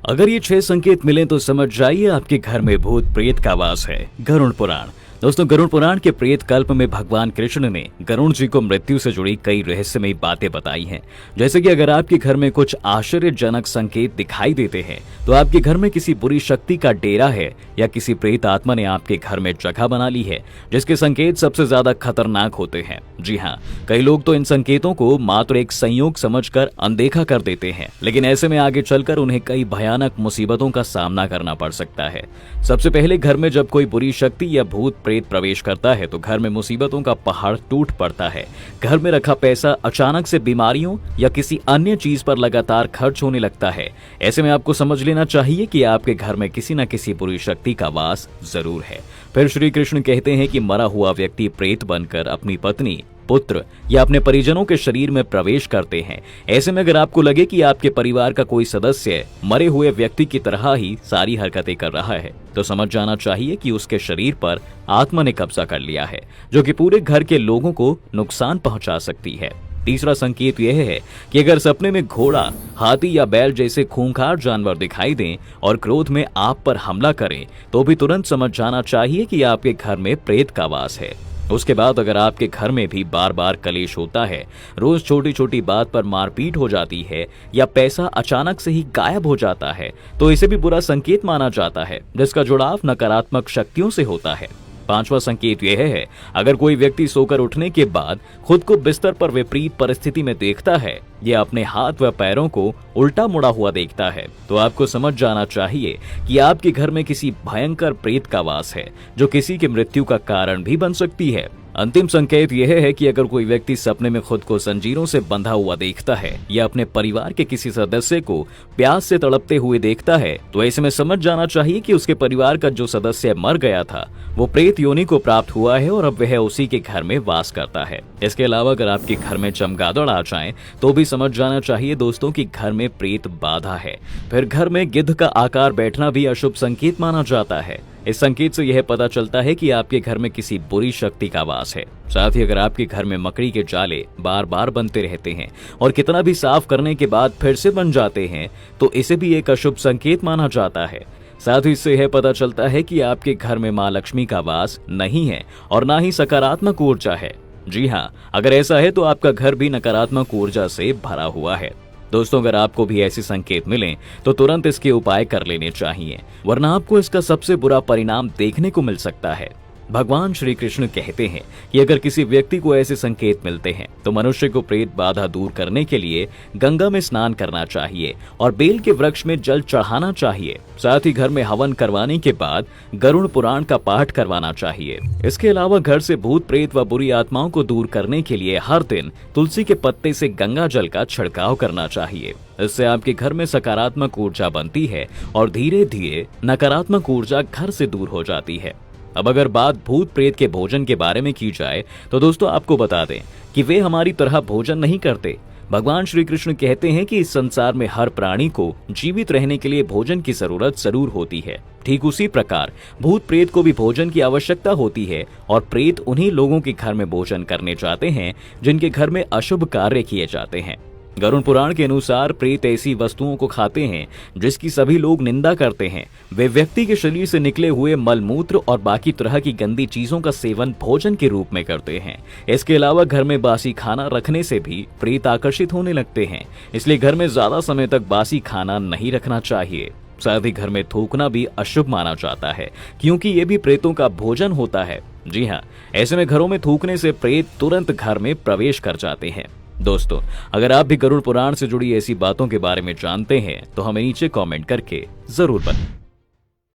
अगर ये 6 संकेत मिले तो समझ जाइए आपके घर में भूत प्रेत का वास है। गरुड़ पुराण। दोस्तों, गरुड़ पुराण के प्रेत कल्प में भगवान कृष्ण ने गरुड़ जी को मृत्यु से जुड़ी कई रहस्यमयी बातें बताई हैं। जैसे कि अगर आपके घर में कुछ आश्चर्यजनक संकेत दिखाई देते हैं तो आपके घर में किसी बुरी शक्ति का डेरा है या किसी प्रेत आत्मा ने आपके घर में जगह बना ली है, जिसके संकेत सबसे ज्यादा खतरनाक होते हैं। जी हाँ, कई लोग तो इन संकेतों को मात्र एक संयोग समझकर अनदेखा कर देते हैं, लेकिन ऐसे में आगे चलकर उन्हें कई भयानक मुसीबतों का सामना करना पड़ सकता है। सबसे पहले, घर में जब कोई बुरी शक्ति या भूत प्रेत प्रवेश करता है तो घर में मुसीबतों का पहाड़ टूट पड़ता है। घर में रखा पैसा अचानक से बीमारियों या किसी अन्य चीज पर लगातार खर्च होने लगता है। ऐसे में आपको समझ लेना चाहिए कि आपके घर में किसी न किसी बुरी शक्ति का वास जरूर है। फिर श्री कृष्ण कहते हैं कि मरा हुआ व्यक्ति प्रेत बनकर अपनी पत्नी, पुत्र या अपने परिजनों के शरीर में प्रवेश करते हैं। ऐसे में अगर आपको लगे कि आपके परिवार का कोई सदस्य मरे हुए व्यक्ति की तरह ही सारी हरकतें कर रहा है तो समझ जाना चाहिए कि उसके शरीर पर आत्मा ने कब्जा कर लिया है, जो कि पूरे घर के लोगों को नुकसान पहुंचा सकती है। तीसरा संकेत यह है कि अगर सपने में घोड़ा, हाथी या बैल जैसे खूंखार जानवर दिखाई दें और क्रोध में आप पर हमला करें तो भी तुरंत समझ जाना चाहिए कि आपके घर में प्रेत का वास है। उसके बाद अगर आपके घर में भी बार बार कलेश होता है, रोज छोटी छोटी बात पर मारपीट हो जाती है या पैसा अचानक से ही गायब हो जाता है तो इसे भी बुरा संकेत माना जाता है, जिसका जुड़ाव नकारात्मक शक्तियों से होता है। पांचवा संकेत यह है, अगर कोई व्यक्ति सोकर उठने के बाद खुद को बिस्तर पर विपरीत परिस्थिति में देखता है या अपने हाथ व पैरों को उल्टा मुड़ा हुआ देखता है तो आपको समझ जाना चाहिए कि आपके घर में किसी भयंकर प्रेत का वास है, जो किसी की मृत्यु का कारण भी बन सकती है। अंतिम संकेत यह है कि अगर कोई व्यक्ति सपने में खुद को जंजीरों से बंधा हुआ देखता है या अपने परिवार के किसी सदस्य को प्यास से तड़पते हुए देखता है तो ऐसे में समझ जाना चाहिए कि उसके परिवार का जो सदस्य मर गया था वो प्रेत योनि को प्राप्त हुआ है और अब वह उसी के घर में वास करता है। इसके अलावा अगर आपके घर में चमगादड़ आ जाए तो भी समझ जाना चाहिए दोस्तों कि घर में प्रेत बाधा है। फिर घर में गिद्ध का आकार बैठना भी अशुभ संकेत माना जाता है। इस संकेत से यह पता चलता है कि आपके घर में किसी बुरी शक्ति का वास है। साथ ही अगर आपके घर में मकड़ी के जाले बार बार बनते रहते हैं और कितना भी साफ करने के बाद फिर से बन जाते हैं तो इसे भी एक अशुभ संकेत माना जाता है। साथ ही इससे यह पता चलता है कि आपके घर में मां लक्ष्मी का वास नहीं है और ना ही सकारात्मक ऊर्जा है। जी हाँ, अगर ऐसा है तो आपका घर भी नकारात्मक ऊर्जा से भरा हुआ है। दोस्तों, अगर आपको भी ऐसे संकेत मिलें तो तुरंत इसके उपाय कर लेने चाहिए, वरना आपको इसका सबसे बुरा परिणाम देखने को मिल सकता है। भगवान श्री कृष्ण कहते हैं कि अगर किसी व्यक्ति को ऐसे संकेत मिलते हैं तो मनुष्य को प्रेत बाधा दूर करने के लिए गंगा में स्नान करना चाहिए और बेल के वृक्ष में जल चढ़ाना चाहिए। साथ ही घर में हवन करवाने के बाद गरुड़ पुराण का पाठ करवाना चाहिए। इसके अलावा घर से भूत प्रेत व बुरी आत्माओं को दूर करने के लिए हर दिन तुलसी के पत्ते से गंगा जल का छिड़काव करना चाहिए। इससे आपके घर में सकारात्मक ऊर्जा बनती है और धीरे धीरे नकारात्मक ऊर्जा घर से दूर हो जाती है। अब अगर बात भूत प्रेत के भोजन के बारे में की जाए तो दोस्तों आपको बता दें कि वे हमारी तरह भोजन नहीं करते। भगवान श्री कृष्ण कहते हैं कि इस संसार में हर प्राणी को जीवित रहने के लिए भोजन की जरूरत जरूर होती है। ठीक उसी प्रकार भूत प्रेत को भी भोजन की आवश्यकता होती है और प्रेत उन्हीं लोगों के घर में भोजन करने जाते हैं जिनके घर में अशुभ कार्य किए जाते हैं। गरुड़ पुराण के अनुसार प्रेत ऐसी वस्तुओं को खाते हैं जिसकी सभी लोग निंदा करते हैं। वे व्यक्ति के शरीर से निकले हुए मलमूत्र और बाकी तरह की गंदी चीजों का सेवन भोजन के रूप में करते हैं। इसके अलावा घर में बासी खाना रखने से भी प्रेत आकर्षित होने लगते हैं, इसलिए घर में ज्यादा समय तक बासी खाना नहीं रखना चाहिए। साथ ही घर में थूकना भी अशुभ माना जाता है, क्योंकि ये भी प्रेतों का भोजन होता है। जी हाँ, ऐसे में घरों में थूकने से प्रेत तुरंत घर में प्रवेश कर जाते हैं। दोस्तों, अगर आप भी गरुड़ पुराण से जुड़ी ऐसी बातों के बारे में जानते हैं तो हमें नीचे कमेंट करके जरूर बताएं।